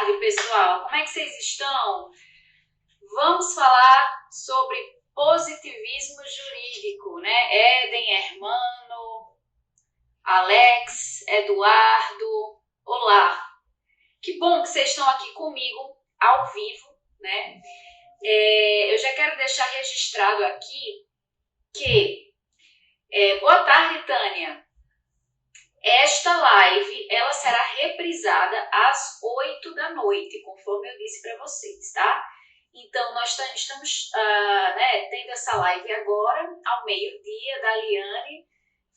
tarde, pessoal. Como é que vocês estão? Vamos falar sobre positivismo jurídico, né? Éden, Hermano, Alex, Eduardo. Olá! Que bom que vocês estão aqui comigo ao vivo, né? Eu já quero deixar registrado aqui que... boa tarde, Tânia. Esta live, ela será reprisada às 8 da noite, conforme eu disse para vocês, tá? Então, nós estamos tendo essa live agora, ao meio-dia, da Liane,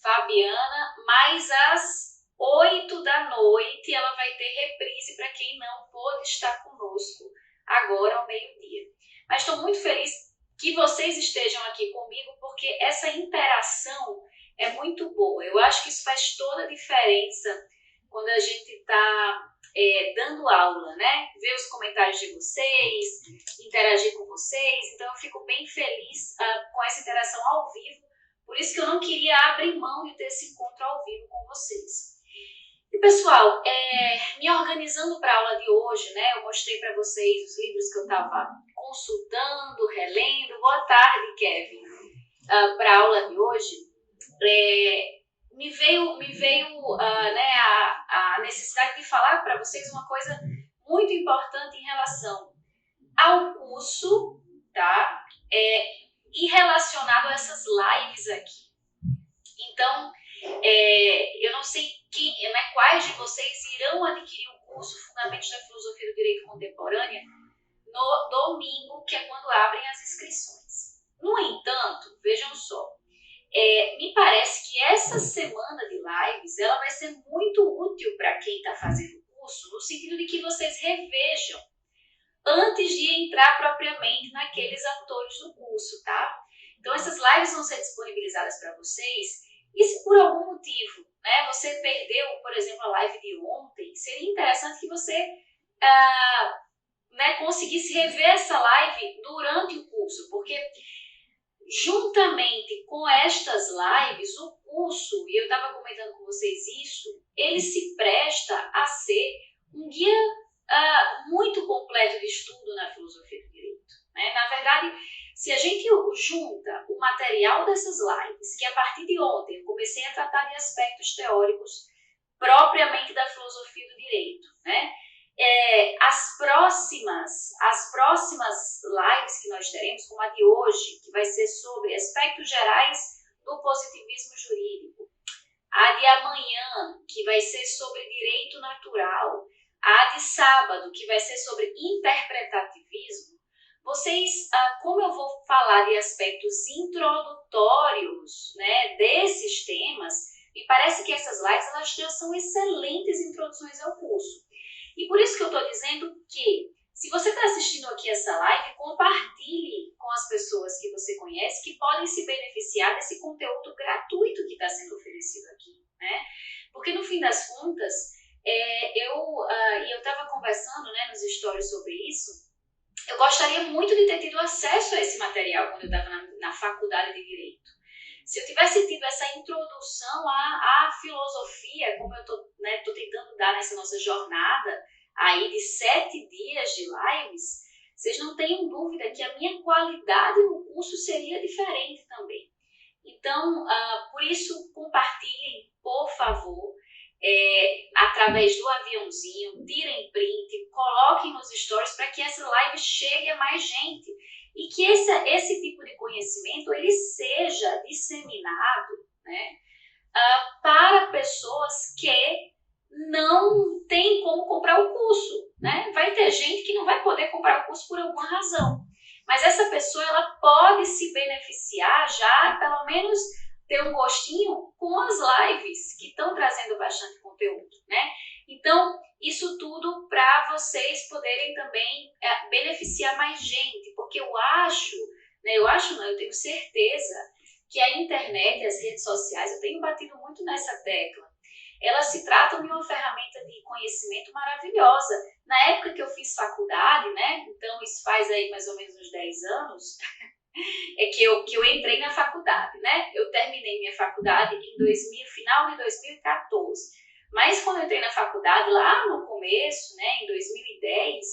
Fabiana, mas às 8 da noite ela vai ter reprise para quem não pôde estar conosco agora ao meio-dia. Mas estou muito feliz que vocês estejam aqui comigo, porque essa interação é muito boa. Eu acho que isso faz toda a diferença quando a gente está dando aula, né? Ver os comentários de vocês, interagir com vocês. Então, eu fico bem feliz com essa interação ao vivo. Por isso que eu não queria abrir mão de ter esse encontro ao vivo com vocês. E, pessoal, me organizando para a aula de hoje, né? Eu mostrei para vocês os livros que eu estava consultando, relendo. Boa tarde, Kevin. Para a aula de hoje. Me veio a necessidade de falar para vocês uma coisa muito importante em relação ao curso, tá? E relacionado a essas lives aqui. Então, eu não sei quais de vocês irão adquirir o curso Fundamentos da Filosofia do Direito Contemporânea no domingo, que é quando abrem as inscrições. No entanto, vejam só, me parece que essa semana de lives ela vai ser muito útil para quem está fazendo o curso, no sentido de que vocês revejam antes de entrar propriamente naqueles autores do curso, tá? Então essas lives vão ser disponibilizadas para vocês, e se por algum motivo, né, você perdeu, por exemplo, a live de ontem, seria interessante que você conseguisse rever essa live durante o curso, porque juntamente com estas lives, o curso, e eu estava comentando com vocês isso, ele se presta a ser um guia muito completo de estudo na filosofia do direito, né? Na verdade, se a gente junta o material dessas lives, que a partir de ontem eu comecei a tratar de aspectos teóricos propriamente da filosofia do direito, né? As próximas lives que nós teremos, como a de hoje, que vai ser sobre aspectos gerais do positivismo jurídico, a de amanhã, que vai ser sobre direito natural, a de sábado, que vai ser sobre interpretativismo, vocês, como eu vou falar de aspectos introdutórios, né, desses temas, me parece que essas lives elas já são excelentes introduções ao curso. E por isso que eu estou dizendo que, se você está assistindo aqui essa live, compartilhe com as pessoas que você conhece que podem se beneficiar desse conteúdo gratuito que está sendo oferecido aqui, né? Porque no fim das contas, eu estava conversando, né, nos stories sobre isso, eu gostaria muito de ter tido acesso a esse material quando eu estava na faculdade de Direito. Se eu tivesse tido essa introdução à filosofia, como eu estou tentando dar nessa nossa jornada aí de 7 dias de lives, vocês não tenham dúvida que a minha qualidade no curso seria diferente também. Então, por isso, compartilhem, por favor, através do aviãozinho, tirem print, coloquem nos stories para que essa live chegue a mais gente. E que esse tipo de conhecimento ele seja disseminado, né, para pessoas que não têm como comprar o curso, né? Vai ter gente que não vai poder comprar o curso por alguma razão. Mas essa pessoa ela pode se beneficiar já, pelo menos ter um gostinho com as lives que estão trazendo bastante conteúdo, né? Então, isso tudo para vocês poderem também beneficiar mais gente, porque eu tenho certeza que a internet e as redes sociais, eu tenho batido muito nessa tecla, elas se tratam de uma ferramenta de conhecimento maravilhosa. Na época que eu fiz faculdade, né, então isso faz aí mais ou menos uns 10 anos, que eu entrei na faculdade, né? Eu terminei minha faculdade em final de 2014. Mas quando eu entrei na faculdade, lá no começo, né, em 2010,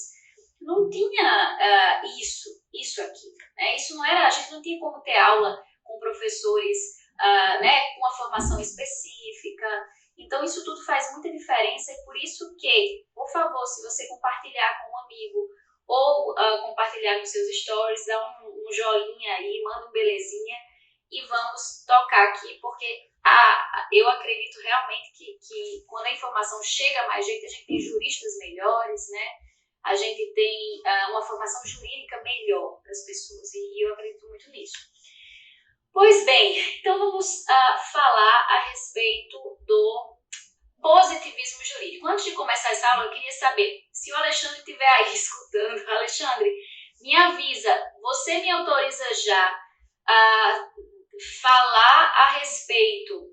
não tinha isso aqui, né? Isso não era, a gente não tinha como ter aula com professores, né, com uma formação específica. Então isso tudo faz muita diferença e por isso que, por favor, se você compartilhar com um amigo ou compartilhar nos seus stories, dá um joinha aí, manda um belezinha e vamos tocar aqui, porque eu acredito realmente que quando a informação chega a mais gente, a gente tem juristas melhores, né? A gente tem uma formação jurídica melhor para as pessoas e eu acredito muito nisso. Pois bem, então vamos falar a respeito do positivismo jurídico. Antes de começar essa aula, eu queria saber, se o Alexandre estiver aí escutando, Alexandre, me avisa, você me autoriza já a falar a respeito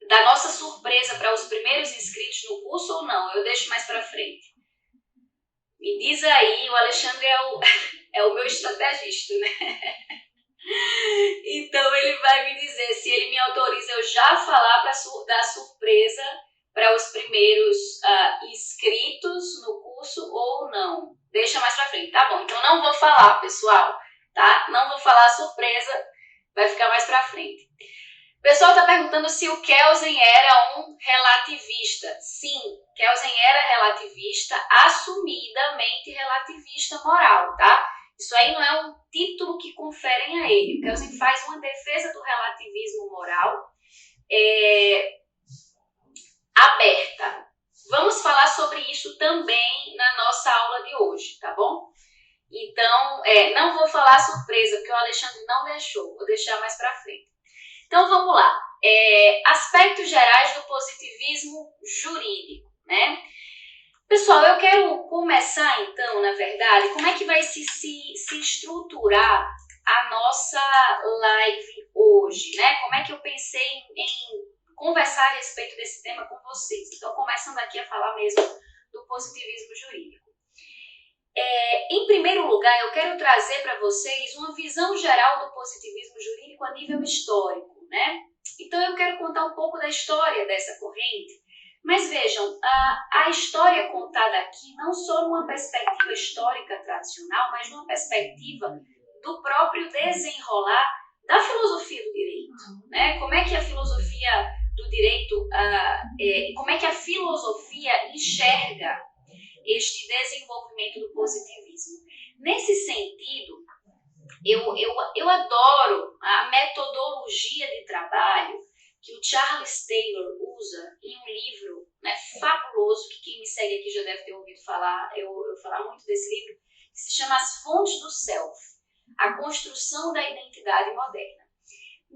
da nossa surpresa para os primeiros inscritos no curso ou não? Eu deixo mais para frente. Me diz aí, o Alexandre é o meu estrategista, né? Então ele vai me dizer se ele me autoriza eu já falar da surpresa para os primeiros inscritos no curso ou não. Deixa mais para frente, tá bom? Então não vou falar, pessoal, tá? Não vou falar a surpresa, vai ficar mais para frente. O pessoal está perguntando se o Kelsen era um relativista. Sim, Kelsen era relativista, assumidamente relativista moral, tá? Isso aí não é um título que conferem a ele. O Kelsen faz uma defesa do relativismo moral aberta. Vamos falar sobre isso também na nossa aula de hoje, tá bom? Então, não vou falar surpresa, porque o Alexandre não deixou. Vou deixar mais para frente. Então, vamos lá. Aspectos gerais do positivismo jurídico, né? Pessoal, eu quero começar, então, na verdade, como é que vai se estruturar a nossa live hoje, né? Como é que eu pensei em conversar a respeito desse tema com vocês. Então, começando aqui a falar mesmo do positivismo jurídico. Em primeiro lugar, eu quero trazer para vocês uma visão geral do positivismo jurídico a nível histórico, né? Então, eu quero contar um pouco da história dessa corrente, mas vejam, a história contada aqui não só numa perspectiva histórica tradicional, mas numa perspectiva do próprio desenrolar da filosofia do direito, né? Como é que a filosofia do direito, como é que a filosofia enxerga este desenvolvimento do positivismo. Nesse sentido, eu adoro a metodologia de trabalho que o Charles Taylor usa em um livro, né, fabuloso, que quem me segue aqui já deve ter ouvido falar, eu falar muito desse livro, que se chama As Fontes do Self, a construção da identidade moderna.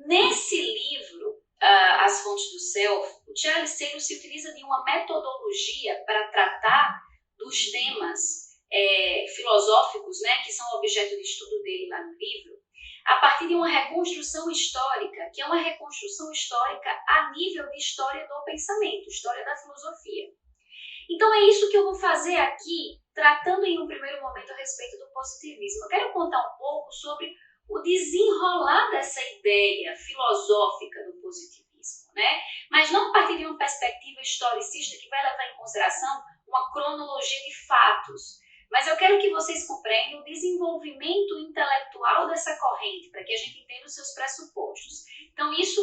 Nesse livro, As Fontes do Self, o Charles Taylor se utiliza de uma metodologia para tratar dos temas filosóficos, né, que são objeto de estudo dele lá no livro, a partir de uma reconstrução histórica, que é uma reconstrução histórica a nível de história do pensamento, história da filosofia. Então é isso que eu vou fazer aqui, tratando em um primeiro momento a respeito do positivismo. Eu quero contar um pouco sobre o desenrolar dessa ideia filosófica do positivismo, né? Mas não a partir de uma perspectiva historicista que vai levar em consideração uma cronologia de fatos. Mas eu quero que vocês compreendam o desenvolvimento intelectual dessa corrente, para que a gente entenda os seus pressupostos. Então isso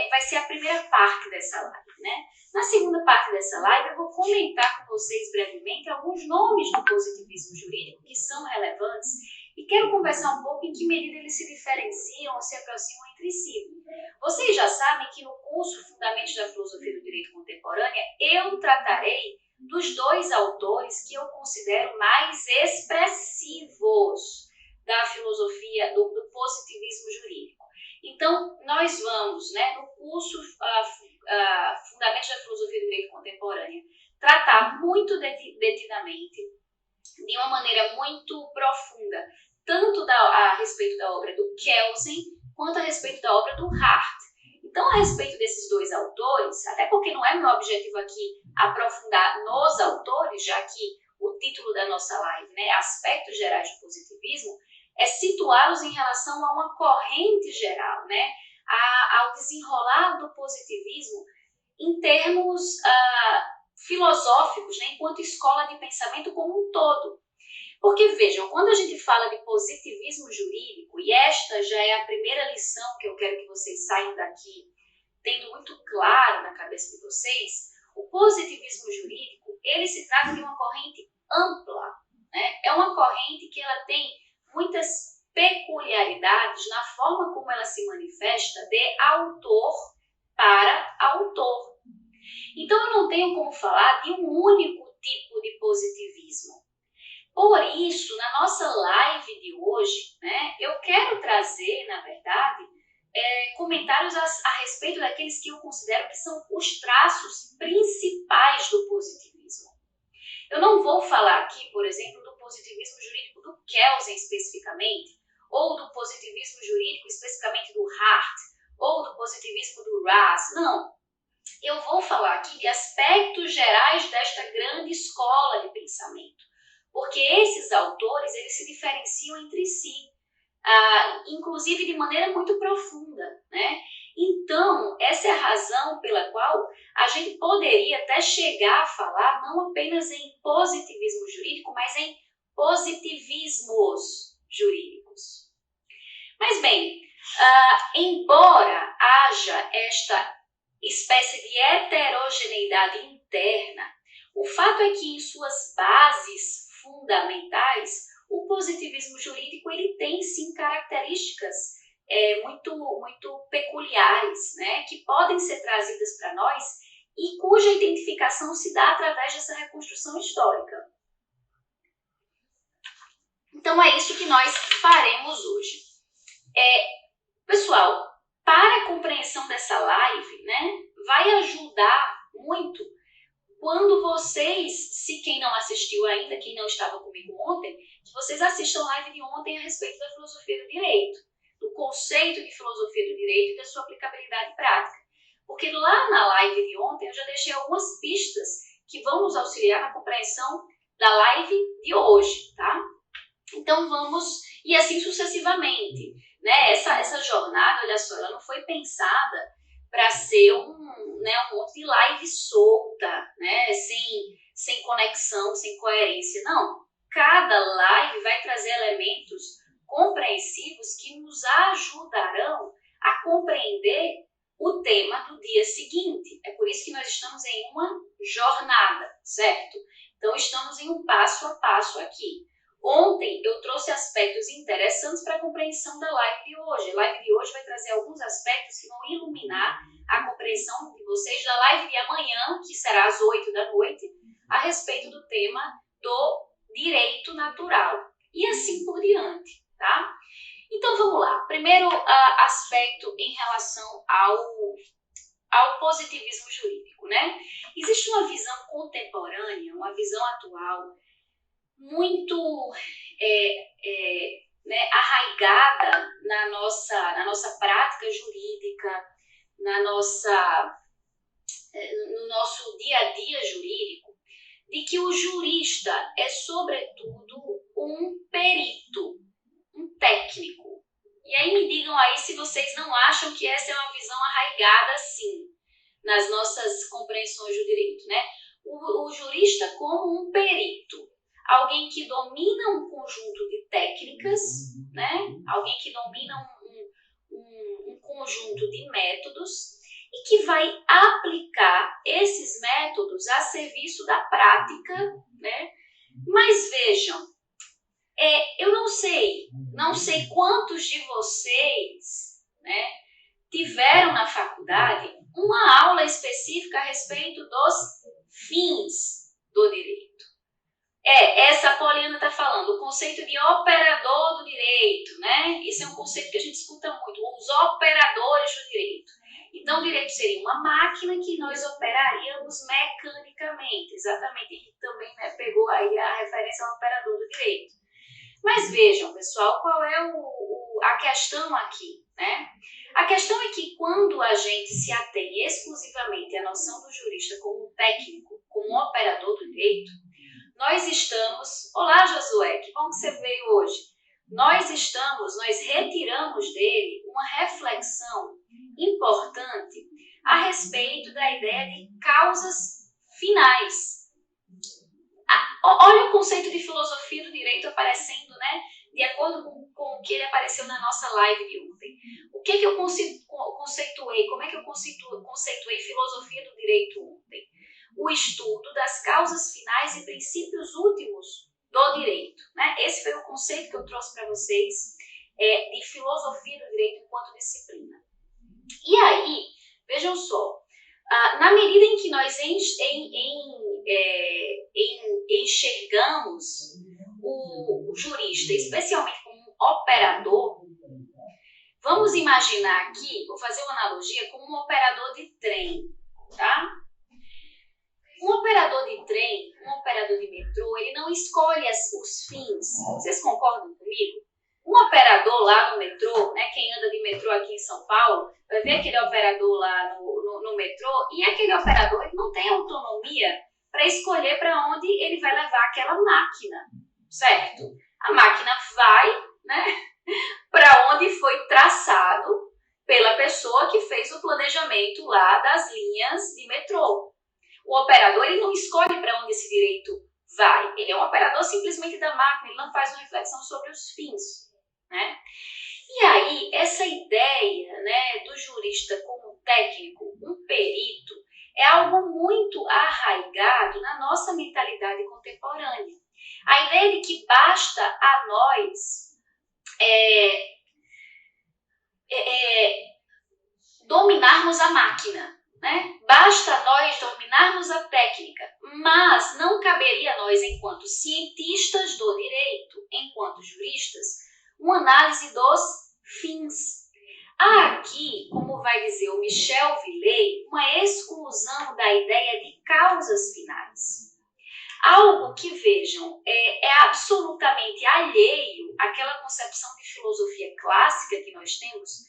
vai ser a primeira parte dessa live, né? Na segunda parte dessa live eu vou comentar com vocês brevemente alguns nomes do positivismo jurídico que são relevantes e quero conversar um pouco em que medida eles se diferenciam ou se aproximam entre si. Vocês já sabem que no curso Fundamentos da Filosofia do Direito Contemporânea eu tratarei dos dois autores que eu considero mais expressivos da filosofia, do positivismo jurídico. Então, nós vamos, né, no curso Fundamentos da Filosofia do Direito Contemporânea, tratar muito detidamente, de uma maneira muito profunda, tanto a respeito da obra do Kelsen, quanto a respeito da obra do Hart. Então, a respeito desses dois autores, até porque não é meu objetivo aqui aprofundar nos autores, já que o título da nossa live, né, Aspectos Gerais do Positivismo, é situá-los em relação a uma corrente geral, né, ao desenrolar do positivismo em termos filosóficos, né, enquanto escola de pensamento como um todo. Porque, vejam, quando a gente fala de positivismo jurídico, e esta já é a primeira lição que eu quero que vocês saiam daqui tendo muito claro na cabeça de vocês, o positivismo jurídico, ele se trata de uma corrente ampla, né? É uma corrente que ela tem muitas peculiaridades na forma como ela se manifesta de autor para autor. Então, eu não tenho como falar de um único tipo de positivismo. Por isso, na nossa live de hoje, né, eu quero trazer, na verdade, comentários a respeito daqueles que eu considero que são os traços principais do positivismo. Eu não vou falar aqui, por exemplo, do positivismo jurídico do Kelsen especificamente, ou do positivismo jurídico especificamente do Hart, ou do positivismo do Raz, não. Eu vou falar aqui de aspectos gerais desta grande escola de pensamento, porque esses autores eles se diferenciam entre si, inclusive de maneira muito profunda, né? Então, essa é a razão pela qual a gente poderia até chegar a falar não apenas em positivismo jurídico, mas em positivismos jurídicos. Mas bem, embora haja esta espécie de heterogeneidade interna, o fato é que em suas bases fundamentais, o positivismo jurídico ele tem sim características muito peculiares, né, que podem ser trazidas para nós e cuja identificação se dá através dessa reconstrução histórica. Então é isso que nós faremos hoje. Pessoal, para a compreensão dessa live, né, vai ajudar muito quando vocês, se quem não assistiu ainda, quem não estava comigo ontem, que vocês assistam a live de ontem a respeito da filosofia do direito, do conceito de filosofia do direito e da sua aplicabilidade prática. Porque lá na live de ontem eu já deixei algumas pistas que vão nos auxiliar na compreensão da live de hoje, tá? Então vamos, e assim sucessivamente, né? Essa jornada, olha só, ela não foi pensada para ser um monte de live solta, né? Sem conexão, sem coerência. Não, cada live vai trazer elementos compreensivos que nos ajudarão a compreender o tema do dia seguinte. É por isso que nós estamos em uma jornada, certo? Então estamos em um passo a passo aqui. Ontem eu trouxe aspectos interessantes para a compreensão da live de hoje. A live de hoje vai trazer alguns aspectos que vão iluminar a compreensão de vocês da live de amanhã, que será às 8 da noite, a respeito do tema do direito natural. E assim por diante, tá? Então vamos lá. Primeiro aspecto em relação ao positivismo jurídico, né? Existe uma visão contemporânea, uma visão atual, muito arraigada na nossa prática jurídica, no nosso dia a dia jurídico, de que o jurista é, sobretudo, um perito, um técnico. E aí me digam aí se vocês não acham que essa é uma visão arraigada, assim, nas nossas compreensões do direito, né? O jurista como um perito, alguém que domina um conjunto de técnicas, né? Alguém que domina um conjunto de métodos e que vai aplicar esses métodos a serviço da prática, né? Mas vejam, eu não sei quantos de vocês, né, tiveram na faculdade uma aula específica a respeito dos fins do direito. Essa a Poliana está falando, o conceito de operador do direito, né? Esse é um conceito que a gente escuta muito, os operadores do direito. Então, o direito seria uma máquina que nós operaríamos mecanicamente. Exatamente, Henrique também, né, pegou aí a referência ao operador do direito. Mas vejam, pessoal, qual é a questão aqui, né? A questão é que quando a gente se atém exclusivamente à noção do jurista como um técnico, como um operador do direito, nós estamos... Olá, Josué, que bom que você veio hoje. Nós retiramos dele uma reflexão importante a respeito da ideia de causas finais. Olha o conceito de filosofia do direito aparecendo, né, de acordo com o que ele apareceu na nossa live de ontem. O que eu conceituei? Como é que eu conceituei filosofia do direito ontem? O estudo das causas finais e princípios últimos do direito, né? Esse foi o conceito que eu trouxe para vocês de filosofia do direito enquanto disciplina. E aí, vejam só, na medida em que nós enxergamos o jurista, especialmente como um operador, vamos imaginar aqui, vou fazer uma analogia com um operador de trem, tá? Um operador de trem, um operador de metrô, ele não escolhe os fins. Vocês concordam comigo? Um operador lá no metrô, né, quem anda de metrô aqui em São Paulo, vai ver aquele operador lá no metrô, e aquele operador ele não tem autonomia para escolher para onde ele vai levar aquela máquina, certo? A máquina vai, né, para onde foi traçado pela pessoa que fez o planejamento lá das linhas de metrô. O operador ele não escolhe para onde esse direito vai, ele é um operador simplesmente da máquina, ele não faz uma reflexão sobre os fins, né? E aí, essa ideia, né, do jurista como técnico, um perito, é algo muito arraigado na nossa mentalidade contemporânea. A ideia de que basta a nós dominarmos a máquina, né? Basta nós dominarmos a técnica, mas não caberia a nós, enquanto cientistas do direito, enquanto juristas, uma análise dos fins. Há aqui, como vai dizer o Michel Villey, uma exclusão da ideia de causas finais. Algo que, vejam, é absolutamente alheio àquela concepção de filosofia clássica que nós temos,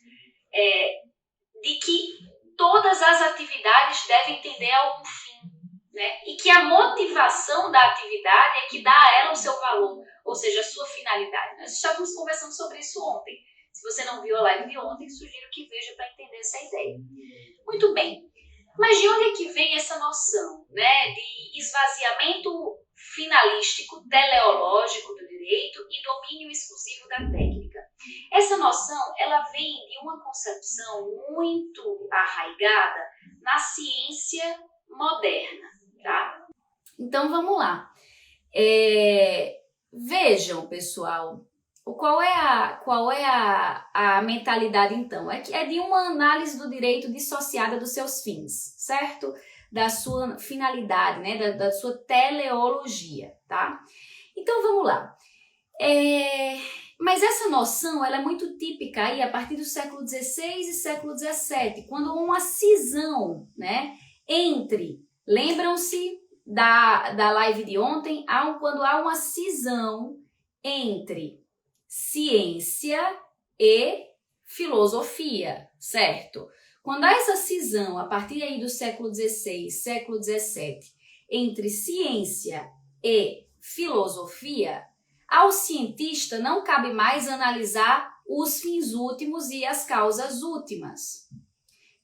de que todas as atividades devem tender a algum fim, né? E que a motivação da atividade é que dá a ela o seu valor, ou seja, a sua finalidade. Nós estávamos conversando sobre isso ontem. Se você não viu a live de ontem, sugiro que veja para entender essa ideia. Muito bem, mas de onde é que vem essa noção, né, de esvaziamento finalístico, teleológico do direito e domínio exclusivo da técnica? Essa noção, ela vem de uma concepção muito arraigada na ciência moderna, tá? Então, vamos lá. Vejam, pessoal, qual é a mentalidade, então? É de uma análise do direito dissociada dos seus fins, certo? Da sua finalidade, né? Da sua teleologia, tá? Então, vamos lá. Mas essa noção ela é muito típica aí a partir do século XVI e século XVII, quando há uma cisão, né, entre, lembram-se da live de ontem, quando há uma cisão entre ciência e filosofia, certo? Quando há essa cisão a partir aí do século XVI, século XVII, entre ciência e filosofia, ao cientista não cabe mais analisar os fins últimos e as causas últimas.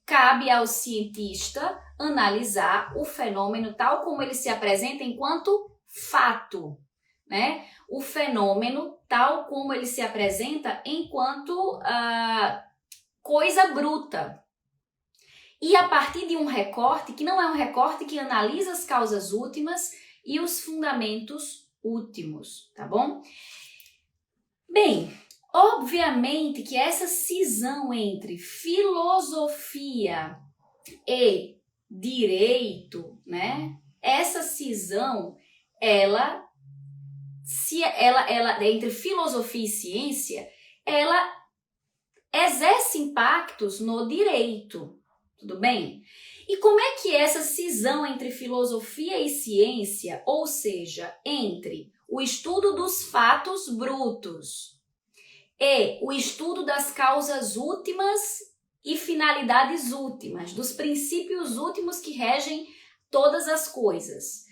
Cabe ao cientista analisar o fenômeno tal como ele se apresenta enquanto fato, né? O fenômeno tal como ele se apresenta enquanto coisa bruta. E a partir de um recorte, que não é um recorte que analisa as causas últimas e os fundamentos últimos, tá bom? Bem, obviamente que essa cisão entre filosofia e direito, né? Essa cisão, ela entre filosofia e ciência, ela exerce impactos no direito, tudo bem? E como é que essa cisão entre filosofia e ciência, ou seja, entre o estudo dos fatos brutos e o estudo das causas últimas e finalidades últimas, dos princípios últimos que regem todas as coisas,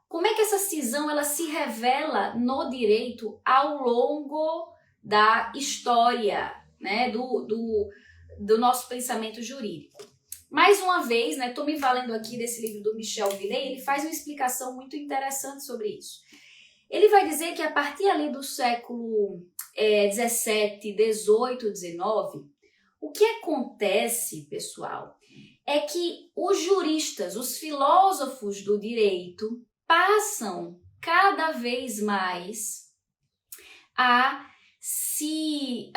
como é que essa cisão ela se revela no direito ao longo da história, né, do nosso pensamento jurídico? mais uma vez, né, estou me valendo aqui desse livro do Michel Villey, ele faz uma explicação muito interessante sobre isso. Ele vai dizer que a partir ali do século 17, 18, 19, o que acontece, pessoal, é que os juristas, os filósofos do direito, passam cada vez mais a se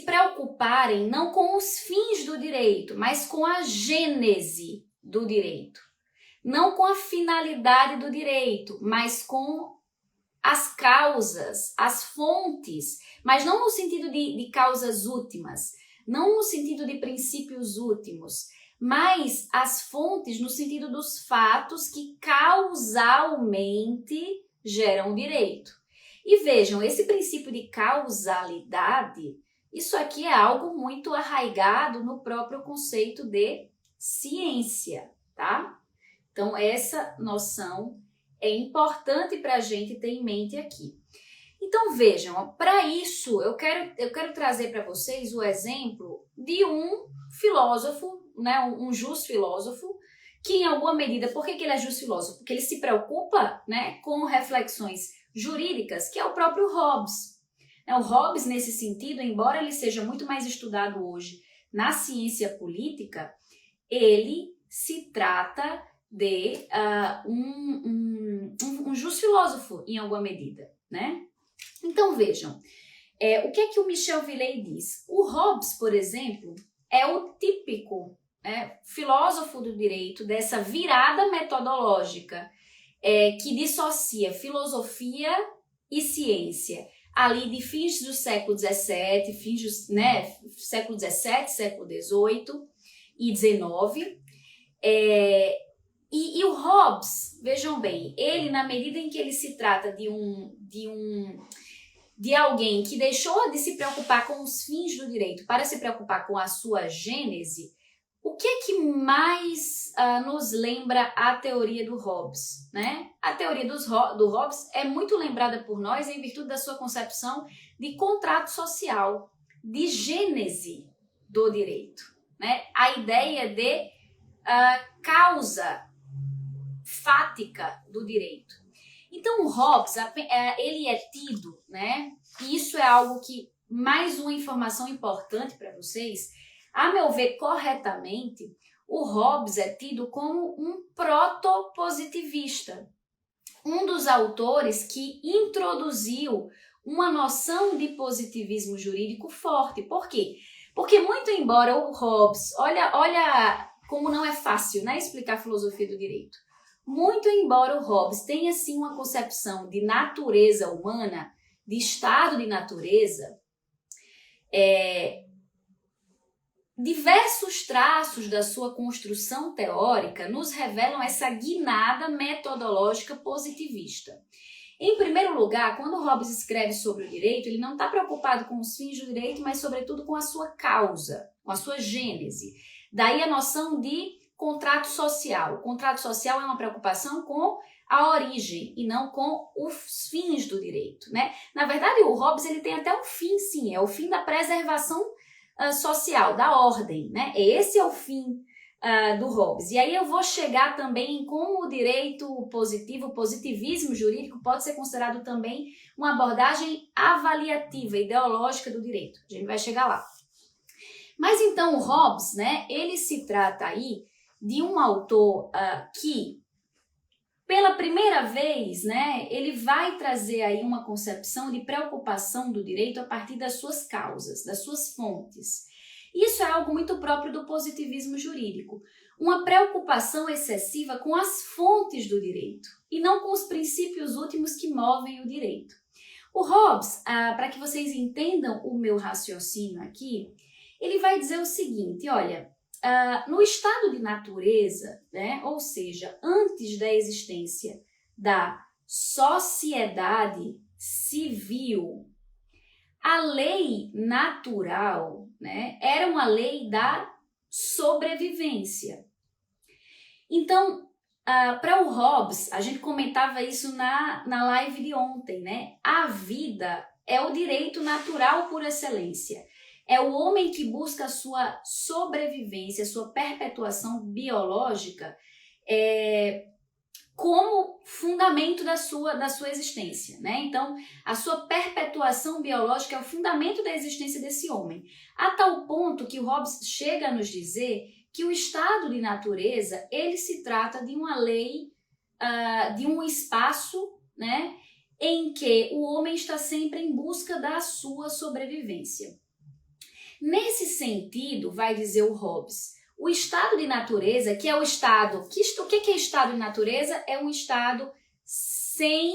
preocuparem não com os fins do direito, mas com a gênese do direito. Não com a finalidade do direito, mas com as causas, as fontes, mas não no sentido de causas últimas, não no sentido de princípios últimos, mas as fontes no sentido dos fatos que causalmente geram o direito. E vejam, esse princípio de causalidade, isso aqui é algo muito arraigado no próprio conceito de ciência, tá? Então, essa noção é importante para a gente ter em mente aqui. Então, vejam, para isso, eu quero trazer para vocês o exemplo de um filósofo, né, um justo filósofo, que em alguma medida, por que ele é justo filósofo? Porque ele se preocupa, né, com reflexões jurídicas, que é o próprio Hobbes. O Hobbes, nesse sentido, embora ele seja muito mais estudado hoje na ciência política, ele se trata de um justo filósofo, em alguma medida, né? Então, vejam, o que é que o Michel Villey diz? O Hobbes, por exemplo, é o típico filósofo do direito dessa virada metodológica que dissocia filosofia e ciência, ali de fins do século XVII, século XVII, século XVIII e XIX. E o Hobbes, vejam bem, ele, na medida em que ele se trata de alguém que deixou de se preocupar com os fins do direito para se preocupar com a sua gênese, o que é que mais nos lembra a teoria do Hobbes, né? A teoria do Hobbes é muito lembrada por nós em virtude da sua concepção de contrato social, de gênese do direito, né? A ideia de causa fática do direito. Então, o Hobbes, ele é tido, né? E isso é algo que, mais uma informação importante para vocês, a meu ver, corretamente, o Hobbes é tido como um protopositivista, um dos autores que introduziu uma noção de positivismo jurídico forte. Por quê? Porque muito embora o Hobbes, olha como não é fácil, né, explicar a filosofia do direito. Muito embora o Hobbes tenha sim uma concepção de natureza humana, de estado de natureza, diversos traços da sua construção teórica nos revelam essa guinada metodológica positivista. Em primeiro lugar, quando Hobbes escreve sobre o direito, ele não está preocupado com os fins do direito, mas sobretudo com a sua causa, com a sua gênese. Daí a noção de contrato social. O contrato social é uma preocupação com a origem e não com os fins do direito, né? Na verdade, o Hobbes ele tem até um fim, sim, é o fim da preservação social, da ordem, né? Esse é o fim do Hobbes. E aí eu vou chegar também em como o direito positivo, o positivismo jurídico pode ser considerado também uma abordagem avaliativa, ideológica do direito. A gente vai chegar lá. Mas então o Hobbes, né, ele se trata aí de um autor que, pela primeira vez, né, ele vai trazer aí uma concepção de preocupação do direito a partir das suas causas, das suas fontes. Isso é algo muito próprio do positivismo jurídico, uma preocupação excessiva com as fontes do direito e não com os princípios últimos que movem o direito. O Hobbes, para que vocês entendam o meu raciocínio aqui, ele vai dizer o seguinte, olha, no estado de natureza, né, ou seja, antes da existência da sociedade civil, a lei natural, né, era uma lei da sobrevivência. Então, para o Hobbes, a gente comentava isso na live de ontem, né? A vida é o direito natural por excelência. É o homem que busca a sua sobrevivência, a sua perpetuação biológica como fundamento da sua existência, né? Então, a sua perpetuação biológica é o fundamento da existência desse homem. A tal ponto que o Hobbes chega a nos dizer que o estado de natureza, ele se trata de uma lei, de um espaço, né, em que o homem está sempre em busca da sua sobrevivência. Nesse sentido, vai dizer o Hobbes, o estado de natureza, que é o estado... O que é estado de natureza? É um estado sem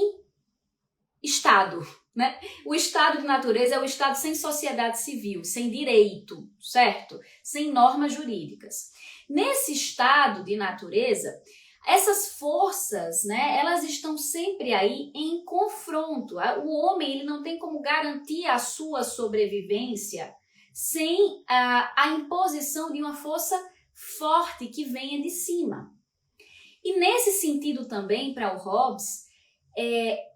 estado, né? O estado de natureza é o estado sem sociedade civil, sem direito, certo? Sem normas jurídicas. Nesse estado de natureza, essas forças, né, elas estão sempre aí em confronto. O homem, ele não tem como garantir a sua sobrevivência sem a imposição de uma força forte que venha de cima. E nesse sentido também, para o Hobbes,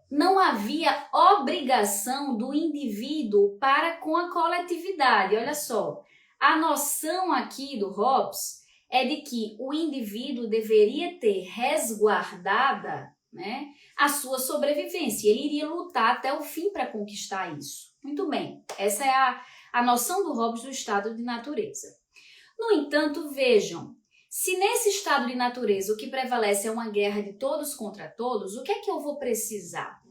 não havia obrigação do indivíduo para com a coletividade. Olha só, a noção aqui do Hobbes é de que o indivíduo deveria ter resguardada, né, a sua sobrevivência. Ele iria lutar até o fim para conquistar isso. Muito bem, essa é a noção do Hobbes do estado de natureza. No entanto, vejam, se nesse estado de natureza o que prevalece é uma guerra de todos contra todos, o que é que eu vou precisar?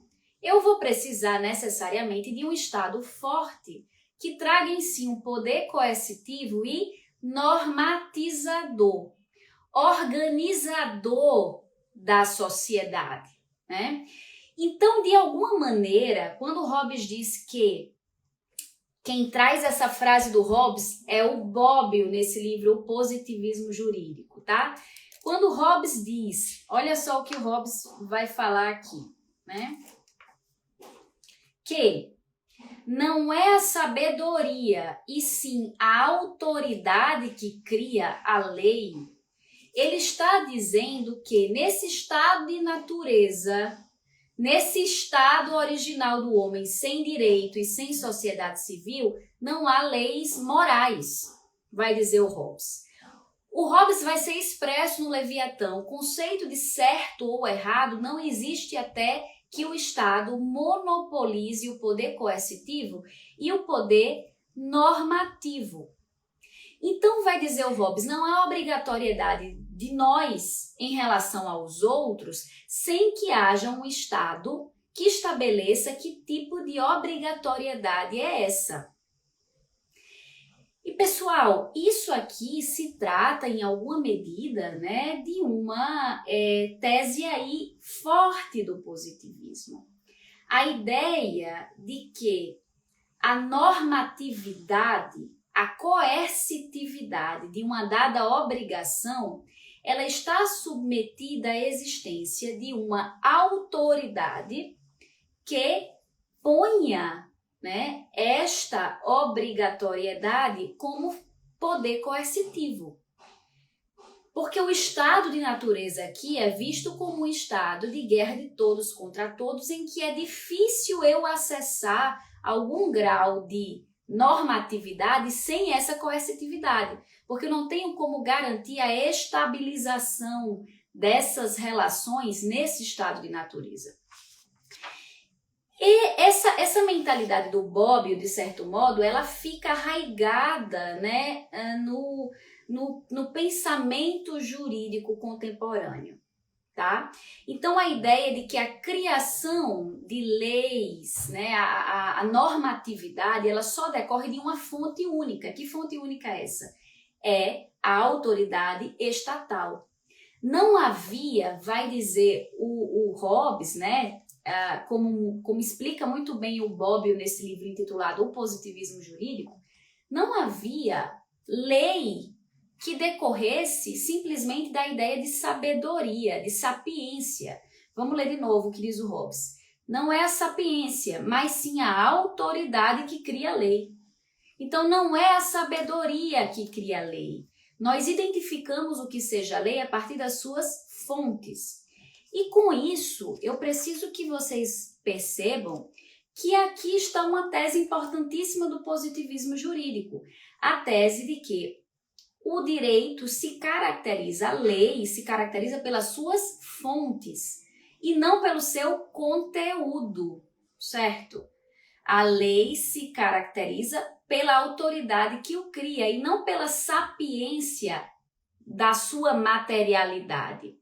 Eu vou precisar necessariamente de um estado forte que traga em si um poder coercitivo e normatizador, organizador da sociedade, né? Então, de alguma maneira, quando Hobbes diz que quem traz essa frase do Hobbes é o Bobbio nesse livro, O Positivismo Jurídico, tá? Quando Hobbes diz, olha só o que o Hobbes vai falar aqui, né? Que não é a sabedoria, e sim a autoridade que cria a lei. Ele está dizendo que nesse estado de natureza, nesse estado original do homem sem direito e sem sociedade civil, não há leis morais, vai dizer o Hobbes. O Hobbes vai ser expresso no Leviatã. O conceito de certo ou errado não existe até que o Estado monopolize o poder coercitivo e o poder normativo. Então, vai dizer o Hobbes, não há obrigatoriedade de nós em relação aos outros sem que haja um Estado que estabeleça que tipo de obrigatoriedade é essa. E, pessoal, isso aqui se trata, em alguma medida, né, de uma tese aí forte do positivismo. A ideia de que a normatividade, a coercitividade de uma dada obrigação, ela está submetida à existência de uma autoridade que ponha, né, esta obrigatoriedade como poder coercitivo. Porque o estado de natureza aqui é visto como um estado de guerra de todos contra todos, em que é difícil eu acessar algum grau de normatividade sem essa coercitividade, porque eu não tenho como garantir a estabilização dessas relações nesse estado de natureza. E essa mentalidade do Bobbio, de certo modo, ela fica arraigada, né, no pensamento jurídico contemporâneo, tá? Então, a ideia de que a criação de leis, né, a normatividade, ela só decorre de uma fonte única. Que fonte única é essa? É a autoridade estatal. Não havia, vai dizer o Hobbes, né, como explica muito bem o Bobbio nesse livro intitulado O Positivismo Jurídico, não havia lei que decorresse simplesmente da ideia de sabedoria, de sapiência. Vamos ler de novo o que diz o Hobbes. Não é a sapiência, mas sim a autoridade que cria a lei. Então não é a sabedoria que cria a lei. Nós identificamos o que seja lei a partir das suas fontes. E com isso, eu preciso que vocês percebam que aqui está uma tese importantíssima do positivismo jurídico, a tese de que o direito se caracteriza, a lei se caracteriza pelas suas fontes e não pelo seu conteúdo, certo? A lei se caracteriza pela autoridade que o cria e não pela sapiência da sua materialidade.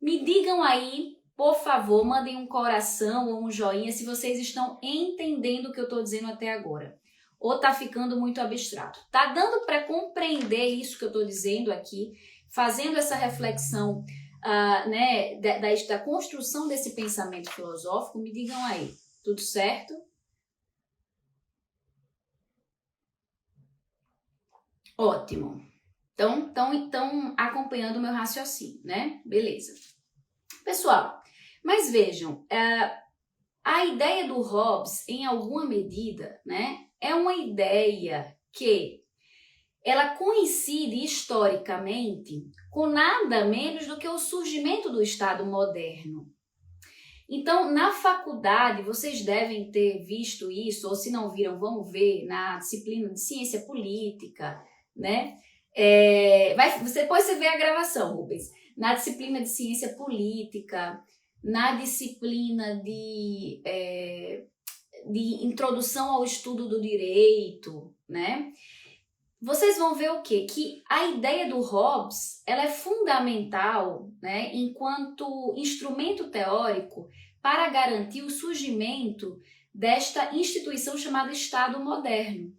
Me digam aí, por favor, mandem um coração ou um joinha se vocês estão entendendo o que eu estou dizendo até agora. Ou está ficando muito abstrato. Está dando para compreender isso que eu estou dizendo aqui, fazendo essa reflexão da construção desse pensamento filosófico? Me digam aí, tudo certo? Ótimo. Então acompanhando o meu raciocínio, né? Beleza. Pessoal, mas vejam, a ideia do Hobbes, em alguma medida, né, é uma ideia que ela coincide historicamente com nada menos do que o surgimento do Estado moderno. Então, na faculdade, vocês devem ter visto isso, ou se não viram, vão ver na disciplina de ciência política, né? Depois você vê a gravação, Rubens. Na disciplina de ciência política, na disciplina de introdução ao estudo do direito, né? Vocês vão ver o quê? Que a ideia do Hobbes, ela é fundamental, né, enquanto instrumento teórico para garantir o surgimento desta instituição chamada Estado moderno.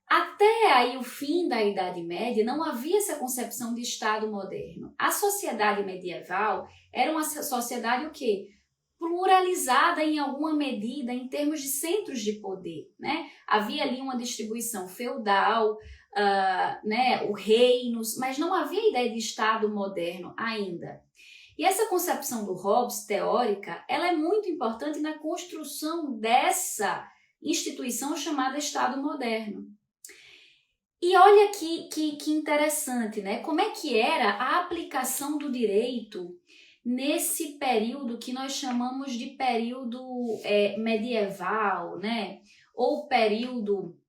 Até aí o fim da Idade Média não havia essa concepção de Estado moderno. A sociedade medieval era uma sociedade o quê? Pluralizada em alguma medida em termos de centros de poder, né? Havia ali uma distribuição feudal, o reinos, mas não havia ideia de Estado moderno ainda. E essa concepção do Hobbes, teórica, ela é muito importante na construção dessa instituição chamada Estado moderno. E olha que interessante, né? Como é que era a aplicação do direito nesse período que nós chamamos de período medieval, né? Ou período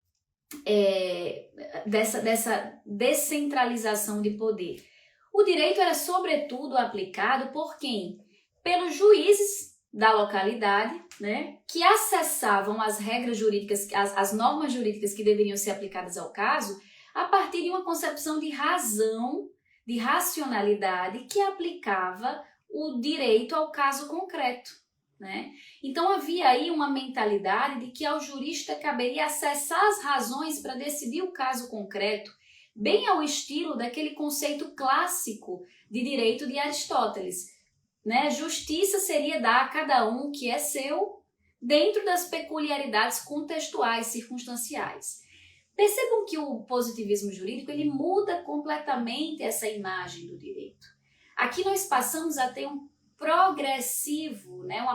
dessa descentralização de poder. O direito era sobretudo aplicado por quem? Pelos juízes da localidade, né? Que acessavam as regras jurídicas, as normas jurídicas que deveriam ser aplicadas ao caso, a partir de uma concepção de razão, de racionalidade que aplicava o direito ao caso concreto, né? Então havia aí uma mentalidade de que ao jurista caberia acessar as razões para decidir o caso concreto, bem ao estilo daquele conceito clássico de direito de Aristóteles, né? Justiça seria dar a cada um o que é seu dentro das peculiaridades contextuais, circunstanciais. Percebam que o positivismo jurídico ele muda completamente essa imagem do direito. Aqui nós passamos a ter uma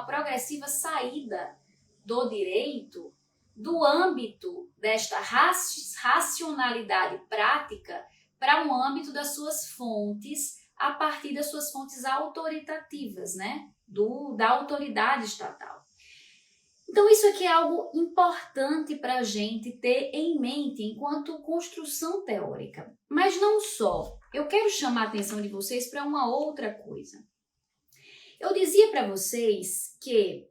progressiva saída do direito do âmbito desta racionalidade prática para um âmbito das suas fontes, a partir das suas fontes autoritativas, né? Da autoridade estatal. Então isso aqui é algo importante para a gente ter em mente enquanto construção teórica. Mas não só. Eu quero chamar a atenção de vocês para uma outra coisa. Eu dizia para vocês que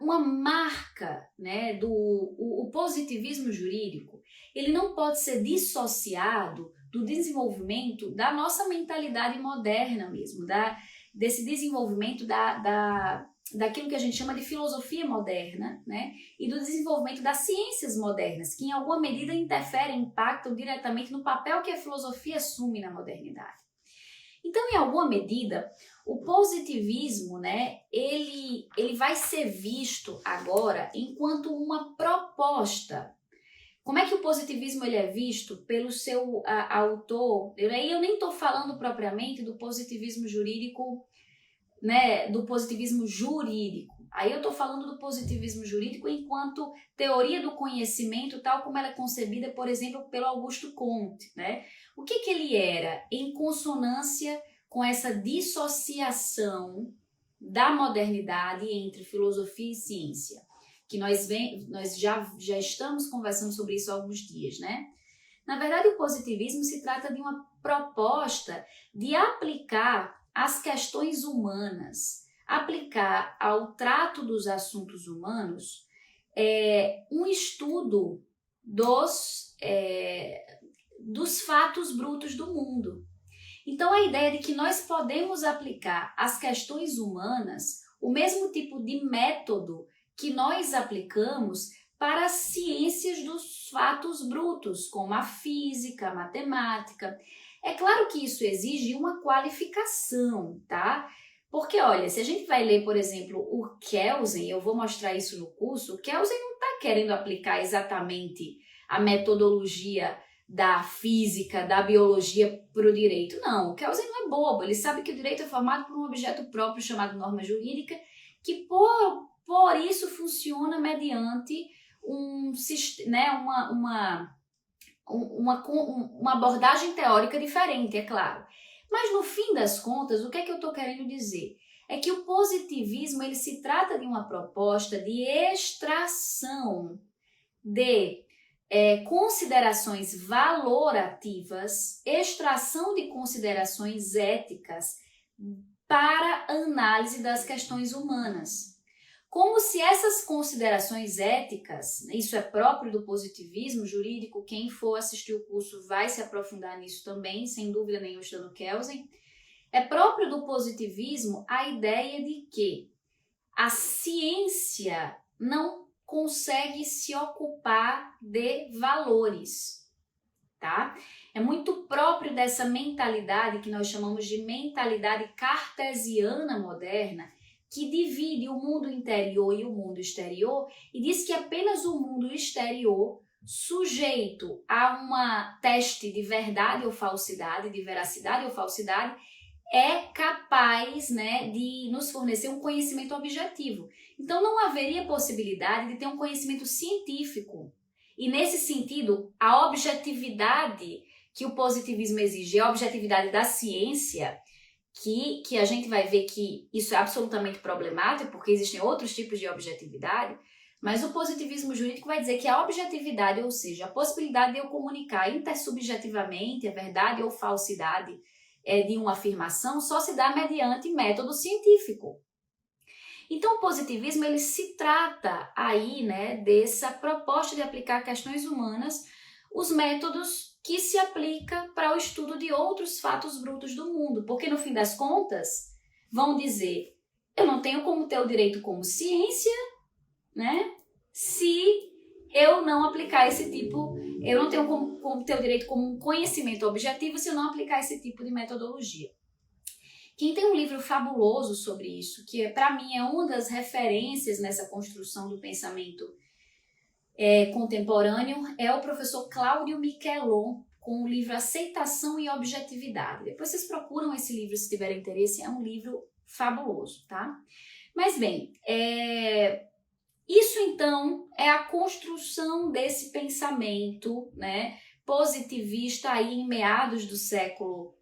uma marca, né, o positivismo jurídico, ele não pode ser dissociado do desenvolvimento da nossa mentalidade moderna mesmo, desse desenvolvimento daquilo que a gente chama de filosofia moderna, né, e do desenvolvimento das ciências modernas, que em alguma medida interferem, impactam diretamente no papel que a filosofia assume na modernidade. Então, em alguma medida, o positivismo, né, ele vai ser visto agora enquanto uma proposta. Como é que o positivismo ele é visto pelo seu autor? Aí eu nem estou falando propriamente do positivismo jurídico, né, do positivismo jurídico. Aí eu estou falando do positivismo jurídico enquanto teoria do conhecimento, tal como ela é concebida, por exemplo, pelo Augusto Comte, né? O que ele era em consonância com essa dissociação da modernidade entre filosofia e ciência? que nós já estamos conversando sobre isso há alguns dias, né? Na verdade, o positivismo se trata de uma proposta de aplicar as questões humanas, aplicar ao trato dos assuntos humanos um estudo dos fatos brutos do mundo. Então, a ideia de que nós podemos aplicar às questões humanas o mesmo tipo de método que nós aplicamos para as ciências dos fatos brutos, como a física, a matemática. É claro que isso exige uma qualificação, tá? Porque, olha, se a gente vai ler, por exemplo, o Kelsen, eu vou mostrar isso no curso, o Kelsen não está querendo aplicar exatamente a metodologia da física, da biologia para o direito. Não, o Kelsen não é bobo, ele sabe que o direito é formado por um objeto próprio chamado norma jurídica, que por isso funciona mediante uma abordagem teórica diferente, é claro. Mas no fim das contas, o que é que eu estou querendo dizer? É que o positivismo ele se trata de uma proposta de extração de considerações valorativas, extração de considerações éticas para análise das questões humanas. Como se essas considerações éticas, isso é próprio do positivismo jurídico, quem for assistir o curso vai se aprofundar nisso também, sem dúvida nenhuma, estudando Kelsen, é próprio do positivismo a ideia de que a ciência não consegue se ocupar de valores, tá? É muito próprio dessa mentalidade que nós chamamos de mentalidade cartesiana moderna, que divide o mundo interior e o mundo exterior e diz que apenas o mundo exterior, sujeito a uma teste de verdade ou falsidade, de veracidade ou falsidade, é capaz, né, de nos fornecer um conhecimento objetivo. Então não haveria possibilidade de ter um conhecimento científico. E nesse sentido, a objetividade que o positivismo exige, a objetividade da ciência, que a gente vai ver que isso é absolutamente problemático, porque existem outros tipos de objetividade, mas o positivismo jurídico vai dizer que a objetividade, ou seja, a possibilidade de eu comunicar intersubjetivamente a verdade ou falsidade de uma afirmação, só se dá mediante método científico. Então, o positivismo ele se trata aí, né, dessa proposta de aplicar questões humanas, os métodos que se aplica para o estudo de outros fatos brutos do mundo, porque no fim das contas vão dizer, eu não tenho como ter o direito como ciência, né, se eu não aplicar esse tipo, eu não tenho como ter o direito como um conhecimento objetivo se eu não aplicar esse tipo de metodologia. Quem tem um livro fabuloso sobre isso, que para mim é uma das referências nessa construção do pensamento contemporâneo, é o professor Cláudio Michelon, com o livro Aceitação e Objetividade. Depois vocês procuram esse livro se tiverem interesse, é um livro fabuloso, tá? Mas bem, isso então é a construção desse pensamento, né, positivista aí em meados do século,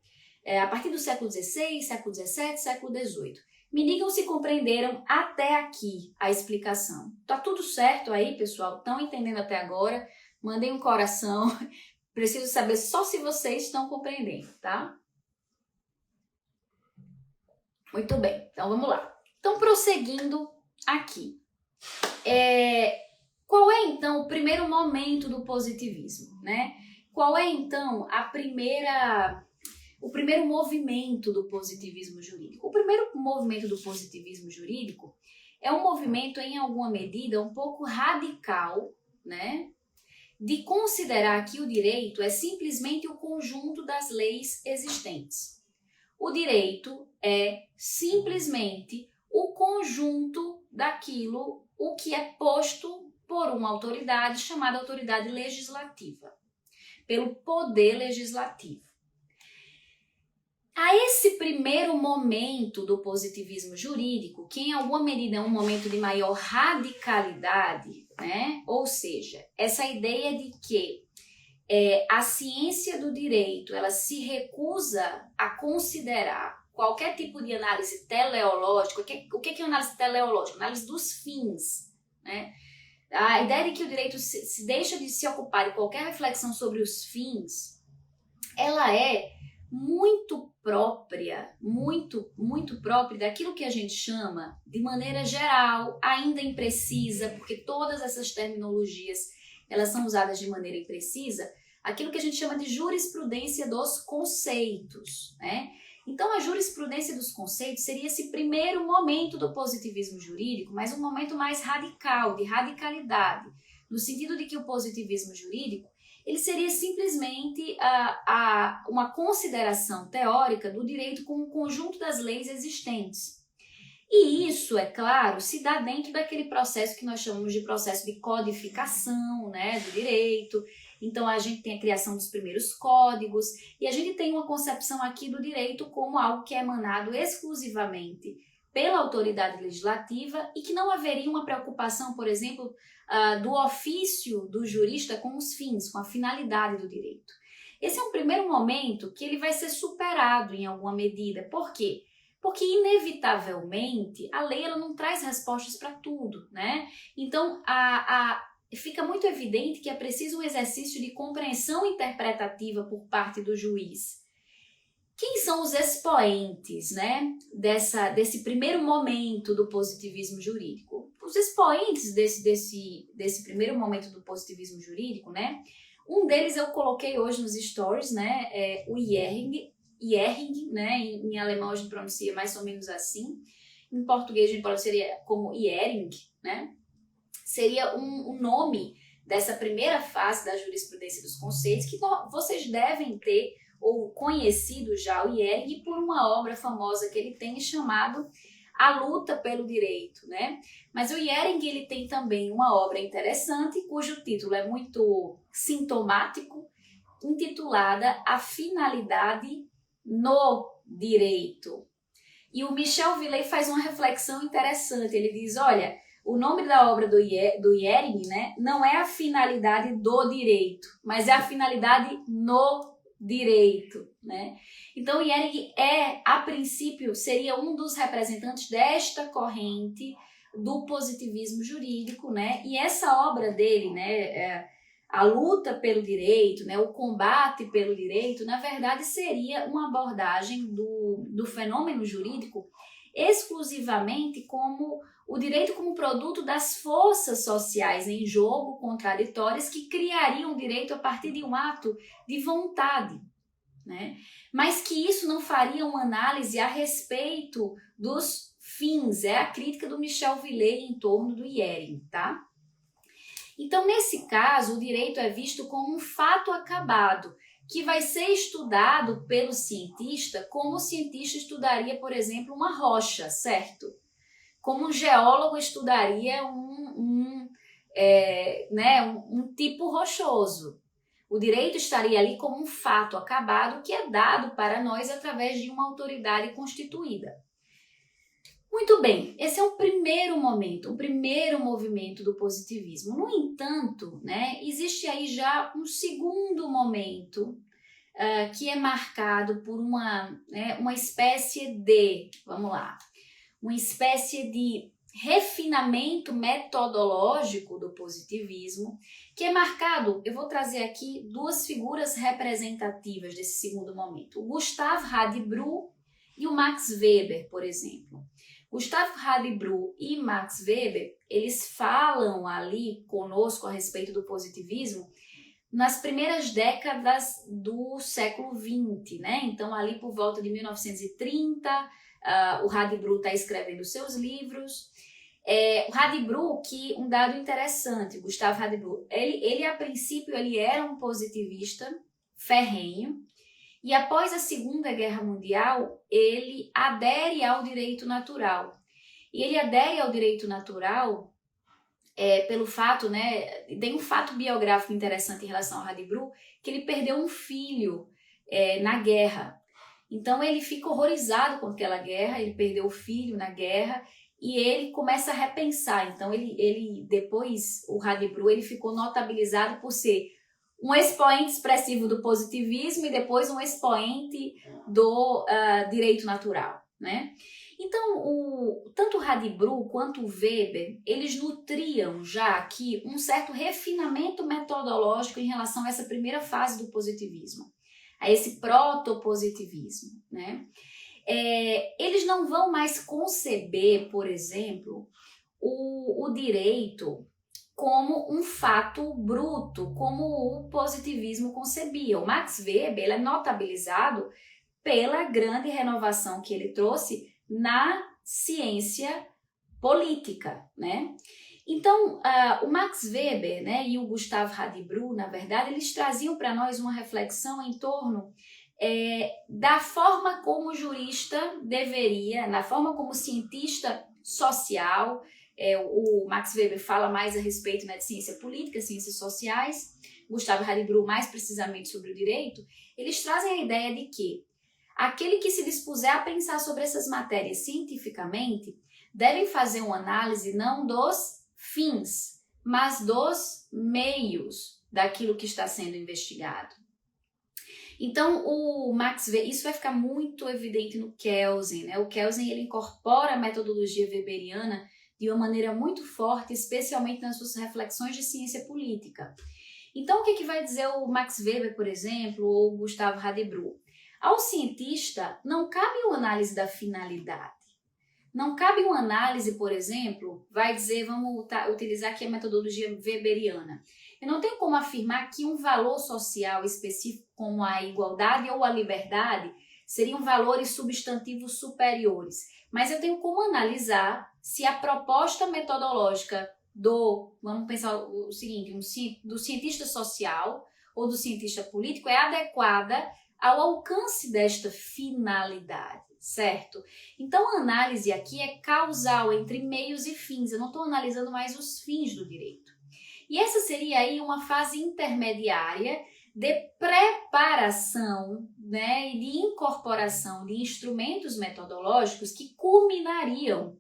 a partir do século XVI, século XVII, século XVIII. Me digam se compreenderam até aqui a explicação. Tá tudo certo aí, pessoal? Estão entendendo até agora? Mandem um coração. Preciso saber só se vocês estão compreendendo, tá? Muito bem, então vamos lá. Então, prosseguindo aqui. Qual é, então, o primeiro momento do positivismo, né? Qual é, então, o primeiro movimento do positivismo jurídico? O primeiro movimento do positivismo jurídico é um movimento, em alguma medida, um pouco radical, né? De considerar que o direito é simplesmente o conjunto das leis existentes. O direito é simplesmente o conjunto daquilo, o que é posto por uma autoridade chamada autoridade legislativa, pelo poder legislativo. A esse primeiro momento do positivismo jurídico, que em alguma medida é um momento de maior radicalidade, né? Ou seja, essa ideia de que a ciência do direito ela se recusa a considerar qualquer tipo de análise teleológica. O que é análise teleológica? Análise dos fins, né? A ideia de que o direito se deixa de se ocupar de qualquer reflexão sobre os fins, ela é muito própria daquilo que a gente chama, de maneira geral, ainda imprecisa, porque todas essas terminologias elas são usadas de maneira imprecisa, aquilo que a gente chama de jurisprudência dos conceitos, né? Então, a jurisprudência dos conceitos seria esse primeiro momento do positivismo jurídico, mas um momento mais radical, de radicalidade, no sentido de que o positivismo jurídico ele seria simplesmente uma consideração teórica do direito como um conjunto das leis existentes. E isso, é claro, se dá dentro daquele processo que nós chamamos de processo de codificação, né, do direito. Então, a gente tem a criação dos primeiros códigos e a gente tem uma concepção aqui do direito como algo que é emanado exclusivamente pela autoridade legislativa e que não haveria uma preocupação, por exemplo, do ofício do jurista com os fins, com a finalidade do direito. Esse é um primeiro momento que ele vai ser superado em alguma medida. Por quê? Porque, inevitavelmente, a lei ela não traz respostas para tudo, né? Então, fica muito evidente que é preciso um exercício de compreensão interpretativa por parte do juiz. Quem são os expoentes, né, desse primeiro momento do positivismo jurídico? Os expoentes desse primeiro momento do positivismo jurídico, né? Um deles eu coloquei hoje nos stories, né? É o Jhering, né? Em alemão a gente pronuncia mais ou menos assim. Em português a gente pronunciaria como Jhering, né? Seria um nome dessa primeira fase da jurisprudência dos conceitos que vocês devem ter ou conhecido já o Jhering por uma obra famosa que ele tem chamado A Luta pelo Direito, né? Mas o Jhering ele tem também uma obra interessante cujo título é muito sintomático, intitulada A Finalidade no Direito. E o Michel Villey faz uma reflexão interessante, ele diz, olha, o nome da obra do Jhering, né, não é a finalidade do direito, mas é a finalidade no direito, né? Então, o Jhering a princípio, seria um dos representantes desta corrente do positivismo jurídico, né? E essa obra dele, né, A Luta pelo Direito, né, o combate pelo direito, na verdade, seria uma abordagem do fenômeno jurídico exclusivamente como o direito como produto das forças sociais em jogo contraditórias que criariam o direito a partir de um ato de vontade, né? Mas que isso não faria uma análise a respeito dos fins, é a crítica do Michel Villey em torno do Jhering, tá? Então, nesse caso, o direito é visto como um fato acabado, que vai ser estudado pelo cientista como o cientista estudaria, por exemplo, uma rocha, certo? Como um geólogo estudaria um tipo rochoso. O direito estaria ali como um fato acabado que é dado para nós através de uma autoridade constituída. Muito bem, esse é o primeiro momento, o primeiro movimento do positivismo. No entanto, né, existe aí já um segundo momento que é marcado por uma espécie de, uma espécie de refinamento metodológico do positivismo, que é marcado, eu vou trazer aqui duas figuras representativas desse segundo momento, o Gustav Hadibru e o Max Weber, por exemplo. Gustav Hadibru e Max Weber, eles falam ali conosco a respeito do positivismo nas primeiras décadas do século XX, né? Então, ali por volta de 1930, o Hadibru está escrevendo seus livros. O Hadibru, que um dado interessante, o Gustav Hadibru, ele a princípio ele era um positivista ferrenho, e após a Segunda Guerra Mundial, ele adere ao direito natural. E ele adere ao direito natural pelo fato, né, tem um fato biográfico interessante em relação ao Hadibru, que ele perdeu um filho na guerra. Então ele fica horrorizado com aquela guerra, ele perdeu o filho na guerra, e ele começa a repensar. Então depois, o Hadibru, ele ficou notabilizado por ser um expoente expressivo do positivismo e depois um expoente do direito natural, né? Então, tanto o Hadibru quanto o Weber, eles nutriam já aqui um certo refinamento metodológico em relação a essa primeira fase do positivismo, a esse protopositivismo, né? Eles não vão mais conceber, por exemplo, o direito como um fato bruto, como o positivismo concebia. O Max Weber, ele é notabilizado pela grande renovação que ele trouxe na ciência política, né? Então, o Max Weber, né, e o Gustave Hadibru, na verdade, eles traziam para nós uma reflexão em torno da forma como o jurista deveria, na forma como o cientista social, o Max Weber fala mais a respeito, né, de ciência política, ciências sociais, Gustave Hadibru mais precisamente sobre o direito, eles trazem a ideia de que aquele que se dispuser a pensar sobre essas matérias cientificamente deve fazer uma análise não dos fins, mas dos meios daquilo que está sendo investigado. Então, o Max Weber, isso vai ficar muito evidente no Kelsen, né? O Kelsen, ele incorpora a metodologia weberiana de uma maneira muito forte, especialmente nas suas reflexões de ciência política. Então, o que vai dizer o Max Weber, por exemplo, ou o Gustave Hadibru? Ao cientista, não cabe uma análise da finalidade. Não cabe uma análise, por exemplo, vai dizer, vamos utilizar aqui a metodologia weberiana. Eu não tenho como afirmar que um valor social específico como a igualdade ou a liberdade seriam valores substantivos superiores. Mas eu tenho como analisar se a proposta metodológica vamos pensar o seguinte, do cientista social ou do cientista político é adequada ao alcance desta finalidade, certo? Então a análise aqui é causal entre meios e fins, eu não estou analisando mais os fins do direito. E essa seria aí uma fase intermediária de preparação, né, e de incorporação de instrumentos metodológicos que culminariam.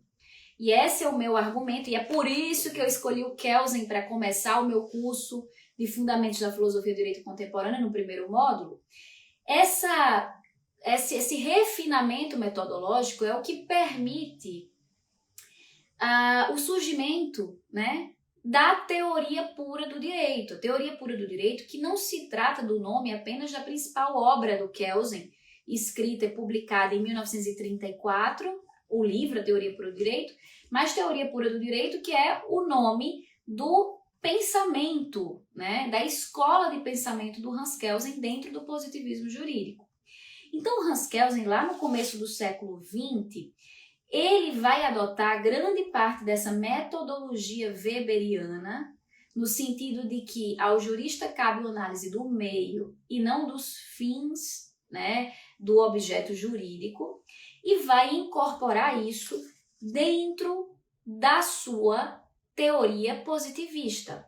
E esse é o meu argumento, e é por isso que eu escolhi o Kelsen para começar o meu curso de Fundamentos da Filosofia do Direito Contemporâneo no primeiro módulo. Esse refinamento metodológico é o que permite o surgimento, né, da teoria pura do direito. A teoria pura do direito, que não se trata do nome apenas da principal obra do Kelsen, escrita e publicada em 1934, o livro A Teoria Pura do Direito, mas Teoria Pura do Direito, que é o nome do pensamento, né, da escola de pensamento do Hans Kelsen dentro do positivismo jurídico. Então, Hans Kelsen, lá no começo do século XX, ele vai adotar grande parte dessa metodologia weberiana, no sentido de que ao jurista cabe a análise do meio e não dos fins, né, do objeto jurídico, e vai incorporar isso dentro da sua teoria positivista.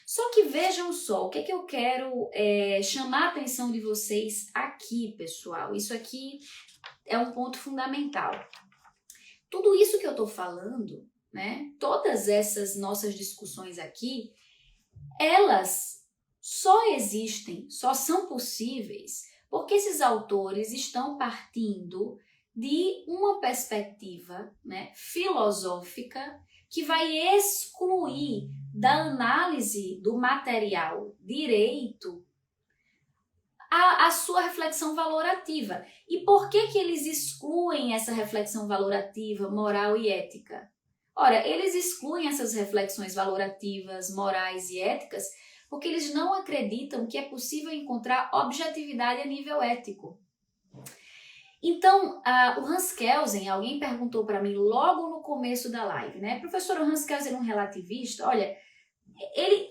Só que vejam só, o que eu quero chamar a atenção de vocês aqui, pessoal. Isso aqui é um ponto fundamental. Tudo isso que eu estou falando, né, todas essas nossas discussões aqui, elas só existem, só são possíveis porque esses autores estão partindo de uma perspectiva, né, filosófica que vai excluir da análise do material direito a sua reflexão valorativa. E por que eles excluem essa reflexão valorativa, moral e ética? Ora, eles excluem essas reflexões valorativas, morais e éticas porque eles não acreditam que é possível encontrar objetividade a nível ético. Então, o Hans Kelsen, alguém perguntou para mim logo no começo da live, né? Professor, o Hans Kelsen é um relativista? Olha,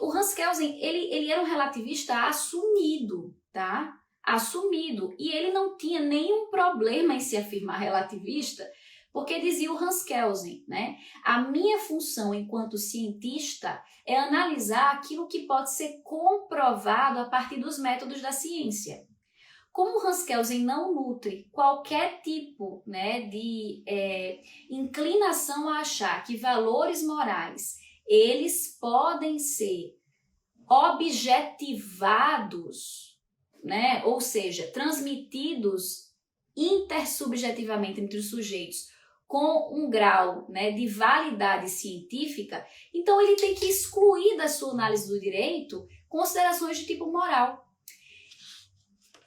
o Hans Kelsen, ele era um relativista assumido, tá? Assumido. E ele não tinha nenhum problema em se afirmar relativista, porque dizia o Hans Kelsen, né? A minha função enquanto cientista é analisar aquilo que pode ser comprovado a partir dos métodos da ciência. Como Hans Kelsen não nutre qualquer tipo, né, de inclinação a achar que valores morais eles podem ser objetivados, né, ou seja, transmitidos intersubjetivamente entre os sujeitos com um grau, né, de validade científica, então ele tem que excluir da sua análise do direito considerações de tipo moral.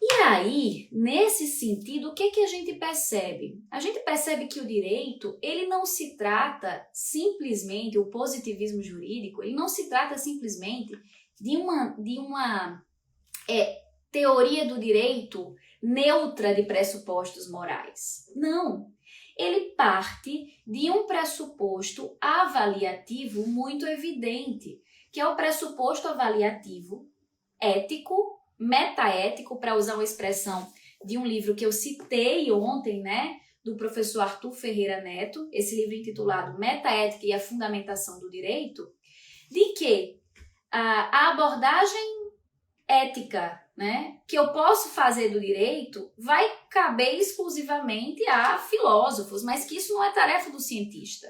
E aí, nesse sentido, o que a gente percebe? A gente percebe que o direito, ele não se trata simplesmente, o positivismo jurídico, ele não se trata simplesmente de uma teoria do direito neutra de pressupostos morais. Não. Ele parte de um pressuposto avaliativo muito evidente, que é o pressuposto avaliativo ético, metaético, para usar uma expressão de um livro que eu citei ontem, né, do professor Arthur Ferreira Neto, esse livro intitulado Metaética e a Fundamentação do Direito, de que a abordagem ética, né, que eu posso fazer do direito vai caber exclusivamente a filósofos, mas que isso não é tarefa do cientista,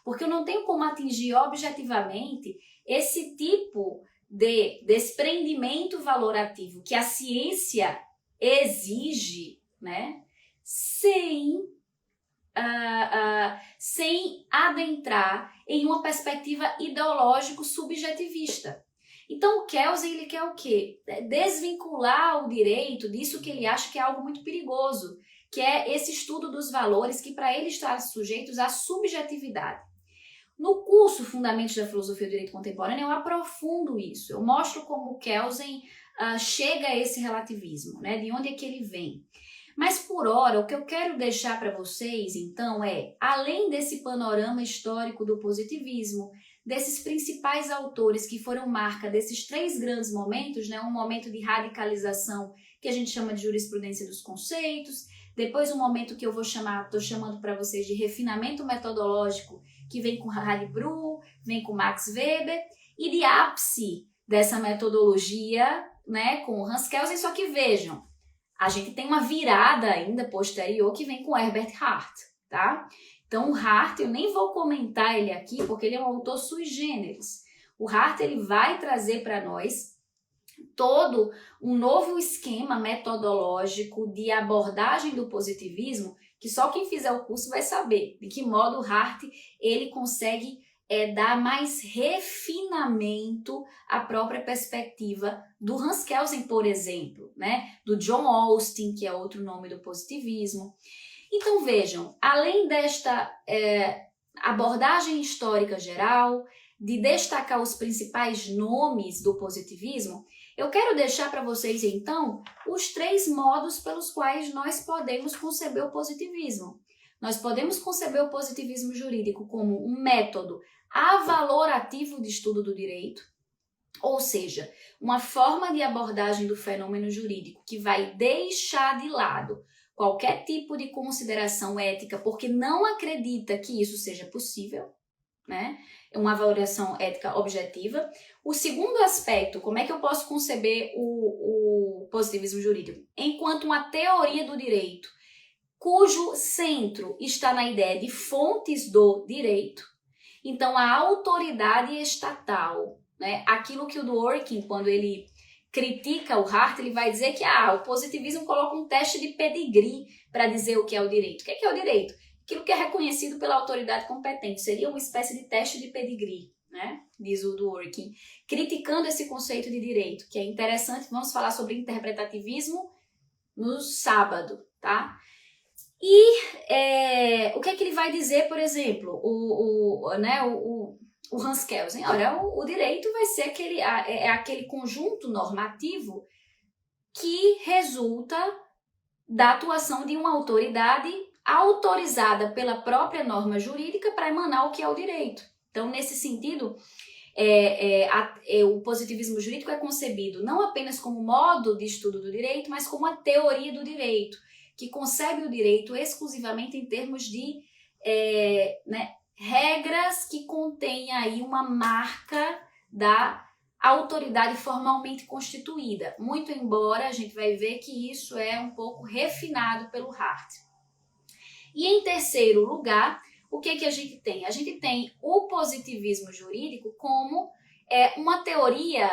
porque eu não tenho como atingir objetivamente esse tipo de desprendimento valorativo que a ciência exige, né, sem adentrar em uma perspectiva ideológico subjetivista. Então o Kelsey, ele quer o quê? Desvincular o direito disso que ele acha que é algo muito perigoso, que é esse estudo dos valores que para ele estão sujeitos à subjetividade. No curso Fundamentos da Filosofia do Direito Contemporâneo eu aprofundo isso, eu mostro como o Kelsey chega a esse relativismo, né? De onde é que ele vem. Mas por hora, o que eu quero deixar para vocês, então, é, além desse panorama histórico do positivismo, desses principais autores que foram marca desses três grandes momentos, né? Um momento de radicalização que a gente chama de jurisprudência dos conceitos, depois um momento que eu estou chamando para vocês de refinamento metodológico, que vem com Harry Bru, vem com Max Weber, e de ápice dessa metodologia, né, com Hans Kelsen, só que vejam, a gente tem uma virada ainda posterior que vem com Herbert Hart, tá? Então o Hart, eu nem vou comentar ele aqui, porque ele é um autor sui generis. O Hart, ele vai trazer para nós todo um novo esquema metodológico de abordagem do positivismo, que só quem fizer o curso vai saber de que modo o Hart ele consegue dar mais refinamento à própria perspectiva do Hans Kelsen, por exemplo, né? Do John Austin, que é outro nome do positivismo. Então vejam, além desta abordagem histórica geral, de destacar os principais nomes do positivismo, eu quero deixar para vocês, então, os três modos pelos quais nós podemos conceber o positivismo. Nós podemos conceber o positivismo jurídico como um método avalorativo de estudo do direito, ou seja, uma forma de abordagem do fenômeno jurídico que vai deixar de lado qualquer tipo de consideração ética, porque não acredita que isso seja possível, né? Uma avaliação ética objetiva. O segundo aspecto, como é que eu posso conceber o positivismo jurídico? Enquanto uma teoria do direito, cujo centro está na ideia de fontes do direito. Então, a autoridade estatal, né? Aquilo que o Dworkin, quando ele critica o Hart, ele vai dizer que o positivismo coloca um teste de pedigree para dizer o que é o direito. O que é o direito? Aquilo que é reconhecido pela autoridade competente. Seria uma espécie de teste de pedigree, né? Diz o Dworkin, criticando esse conceito de direito, que é interessante. Vamos falar sobre interpretativismo no sábado, tá? E o que é que ele vai dizer, por exemplo, o Hans Kelsen? Olha, o direito vai ser aquele conjunto normativo que resulta da atuação de uma autoridade autorizada pela própria norma jurídica para emanar o que é o direito. Então, nesse sentido, o positivismo jurídico é concebido não apenas como modo de estudo do direito, mas como a teoria do direito, que concebe o direito exclusivamente em termos de regras que contêm aí uma marca da autoridade formalmente constituída, muito embora a gente vai ver que isso é um pouco refinado pelo Hart. E em terceiro lugar, o que a gente tem? A gente tem o positivismo jurídico como uma teoria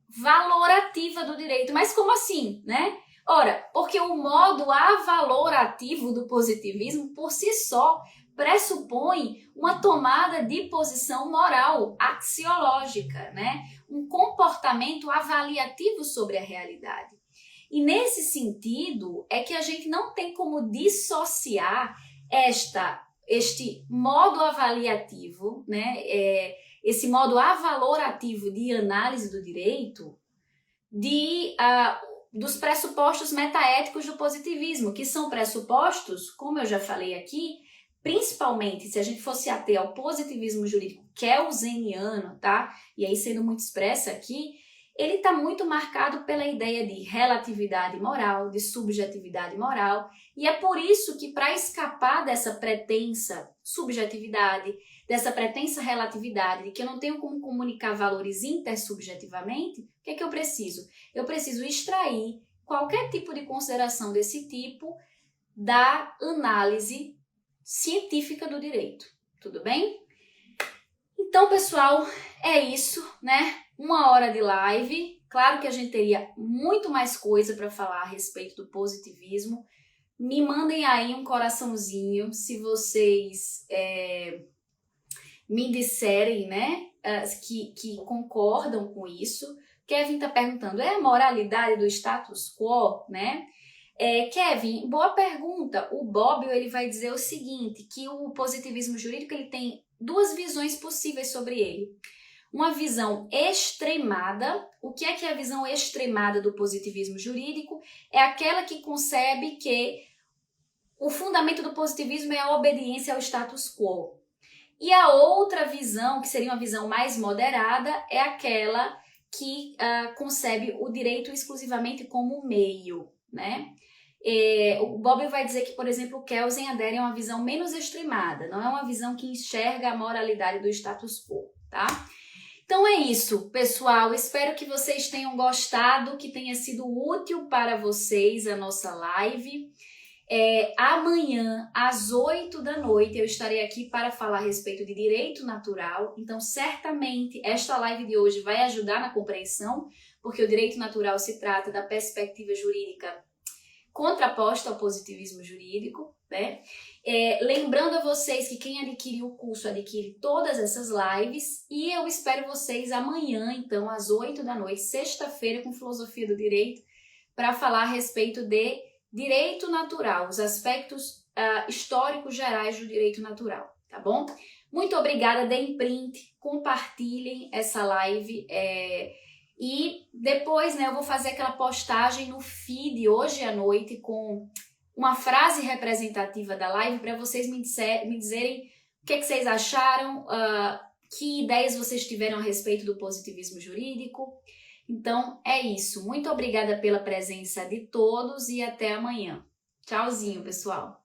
valorativa do direito. Mas como assim, né? Ora, porque o modo avalorativo do positivismo, por si só, pressupõe uma tomada de posição moral, axiológica, né? Um comportamento avaliativo sobre a realidade. E nesse sentido, é que a gente não tem como dissociar este modo avaliativo, né? Esse modo avalorativo de análise do direito dos pressupostos metaéticos do positivismo, que são pressupostos, como eu já falei aqui, principalmente se a gente fosse ater ao positivismo jurídico kelseniano, tá? E aí sendo muito expressa aqui, ele está muito marcado pela ideia de relatividade moral, de subjetividade moral, e é por isso que, para escapar dessa pretensa subjetividade, dessa pretensa relatividade, de que eu não tenho como comunicar valores intersubjetivamente, o que é que eu preciso? Eu preciso extrair qualquer tipo de consideração desse tipo da análise científica do direito. Tudo bem? Então, pessoal, é isso, né? 1 hora de live. Claro que a gente teria muito mais coisa para falar a respeito do positivismo. Me mandem aí um coraçãozinho se vocês me disserem, né, que concordam com isso. Kevin está perguntando, é a moralidade do status quo, né? Kevin, boa pergunta. O Bobbio, ele vai dizer o seguinte, que o positivismo jurídico ele tem 2 visões possíveis sobre ele. Uma visão extremada. O que é a visão extremada do positivismo jurídico? É aquela que concebe que o fundamento do positivismo é a obediência ao status quo. E a outra visão, que seria uma visão mais moderada, é aquela que concebe o direito exclusivamente como meio, né? O Bobbio vai dizer que, por exemplo, o Kelsen adere a uma visão menos extremada, não é uma visão que enxerga a moralidade do status quo, tá? Então é isso, pessoal. Espero que vocês tenham gostado, que tenha sido útil para vocês a nossa live. Amanhã, às 8 da noite, eu estarei aqui para falar a respeito de direito natural. Então, certamente, esta live de hoje vai ajudar na compreensão, porque o direito natural se trata da perspectiva jurídica contraposta ao positivismo jurídico, né? Lembrando a vocês que quem adquire o curso adquire todas essas lives e eu espero vocês amanhã, então, às 8 da noite, sexta-feira, com Filosofia do Direito, para falar a respeito de direito natural, os aspectos históricos gerais do direito natural, tá bom? Muito obrigada, deem print, compartilhem essa live e depois, né, eu vou fazer aquela postagem no feed hoje à noite com uma frase representativa da live para vocês me dizerem o que vocês acharam, que ideias vocês tiveram a respeito do positivismo jurídico. Então, é isso. Muito obrigada pela presença de todos e até amanhã. Tchauzinho, pessoal!